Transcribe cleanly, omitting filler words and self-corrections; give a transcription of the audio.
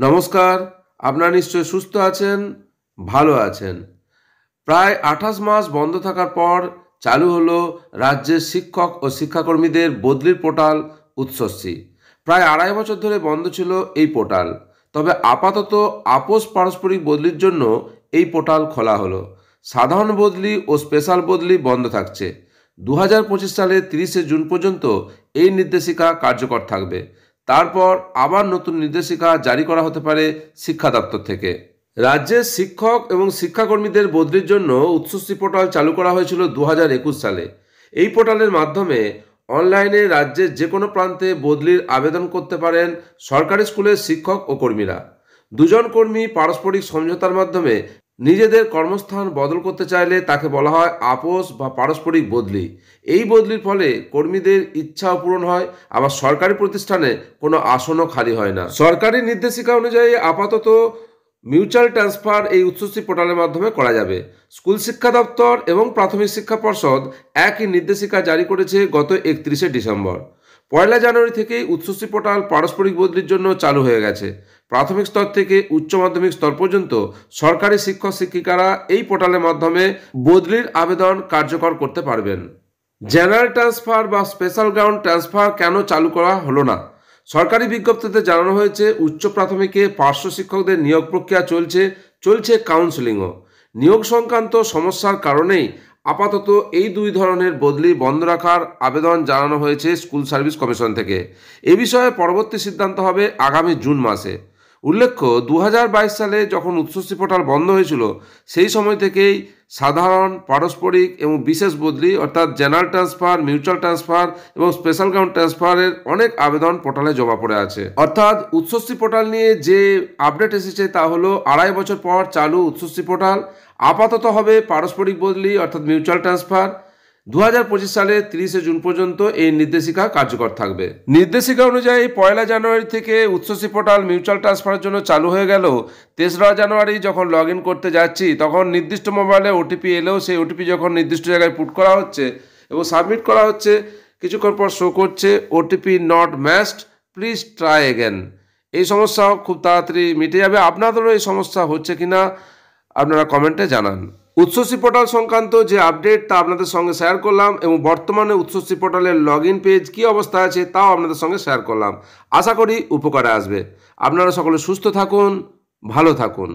নমস্কার। আপনারা নিশ্চয় সুস্থ আছেন, ভালো আছেন। প্রায় ২৮ মাস বন্ধ থাকার পর চালু হলো রাজ্যের শিক্ষক ও শিক্ষাকর্মীদের বদলির পোর্টাল উৎসশ্রী। প্রায় ২.৫ বছর ধরে বন্ধ ছিল এই পোর্টাল। তবে আপাতত আপোস পারস্পরিক বদলির জন্য এই পোর্টাল খোলা হলো। সাধারণ বদলি ও স্পেশাল বদলি বন্ধ থাকছে। ২০২৫ সালের ৩০শে জুন পর্যন্ত এই নির্দেশিকা কার্যকর থাকবে। তারপর আবার নতুন নির্দেশিকা জারি করা হতে পারে শিক্ষা দপ্তর থেকে। রাজ্যের শিক্ষক এবং শিক্ষাকর্মীদের বদলির জন্য উৎসশ্রী পোর্টাল চালু করা হয়েছিল ২০২১ সালে। এই পোর্টালের মাধ্যমে অনলাইনে রাজ্যের যে কোনো প্রান্তে বদলির আবেদন করতে পারেন সরকারি স্কুলের শিক্ষক ও কর্মীরা। দুজন কর্মী পারস্পরিক সমঝোতার মাধ্যমে নিজেদের কর্মস্থান বদল করতে চাইলে তাকে বলা হয় আপোস বা পারস্পরিক বদলি। এই বদলির ফলে কর্মীদের ইচ্ছাও পূরণ হয়, আবার সরকারি প্রতিষ্ঠানে কোনো আসনও খালি হয় না। সরকারি নির্দেশিকা অনুযায়ী আপাতত মিউচুয়াল ট্রান্সফার এই উৎসশ্রী পোর্টালের মাধ্যমে করা যাবে। স্কুল শিক্ষা দপ্তর এবং প্রাথমিক শিক্ষা পর্ষদ একই নির্দেশিকা জারি করেছে গত ৩১শে ডিসেম্বর। ১ জানুয়ারি থেকেই উৎসশ্রী পোর্টাল পারস্পরিক বদলির জন্য চালু হয়ে গেছে। প্রাথমিক স্তর থেকে উচ্চ মাধ্যমিক স্তর পর্যন্ত সরকারি শিক্ষক শিক্ষিকারা এই পোর্টালের মাধ্যমে বদলির আবেদন কার্যকর করতে পারবেন। জেনারেল ট্রান্সফার বা স্পেশাল গ্রাউন্ড ট্রান্সফার কেন চালু করা হলো না? সরকারি বিজ্ঞপ্তিতে জানানো হয়েছে উচ্চ প্রাথমিকে পার্শ্ব শিক্ষকদের নিয়োগ প্রক্রিয়া চলছে কাউন্সেলিংও। নিয়োগ সংক্রান্ত সমস্যার কারণেই আপাতত এই দুই ধরনের বদলি বন্ধ রাখার আবেদন জানানো হয়েছে স্কুল সার্ভিস কমিশন থেকে। এ বিষয়ে পরবর্তী সিদ্ধান্ত হবে আগামী জুন মাসে। উল্লেখ্য, ২০২২ সালে যখন উৎসশ্রী পোর্টাল বন্ধ হয়েছিল সেই সময় থেকেই সাধারণ, পারস্পরিক এবং বিশেষ বদলি অর্থাৎ জেনারেল ট্রান্সফার, মিউচুয়াল ট্রান্সফার এবং স্পেশাল গ্রাউন্ড ট্রান্সফারের অনেক আবেদন পোর্টালে জমা পড়ে আছে। অর্থাৎ উৎসশ্রী পোর্টাল নিয়ে যে আপডেট এসেছে তা হলো ২.৫ বছর পর চালু উৎসশ্রী পোর্টাল আপাতত হবে পারস্পরিক বদলি অর্থাৎ মিউচুয়াল ট্রান্সফার। ২০২৫ সালের ৩০শে জুন পর্যন্ত এই নির্দেশিকা কার্যকর থাকবে। নির্দেশিকা অনুযায়ী ১ জানুয়ারি থেকে উৎসশ্রী পোর্টাল মিউচুয়াল ট্রান্সফারের জন্য চালু হয়ে গেল। ৩রা জানুয়ারি যখন লগ ইন করতে যাচ্ছি তখন নির্দিষ্ট মোবাইলে ওটিপি এলেও সেই ওটিপি যখন নির্দিষ্ট জায়গায় পুট করা হচ্ছে এবং সাবমিট করা হচ্ছে, কিছুক্ষণ পর শো করছে OTP not matched, please try again. এই সমস্যাও খুব তাড়াতাড়ি মিটে যাবে। আপনাদেরও এই সমস্যা হচ্ছে কিনা আপনারা কমেন্টে জানান। উৎসশ্রী পোর্টাল সংক্রান্ত যে আপডেট তা আপনাদের সঙ্গে শেয়ার করলাম এবং বর্তমানে উৎসশ্রী পোর্টালের লগ ইন পেজ কী অবস্থা আছে তাও আপনাদের সঙ্গে শেয়ার করলাম। আশা করি উপকারে আসবে। আপনারা সকলে সুস্থ থাকুন, ভালো থাকুন।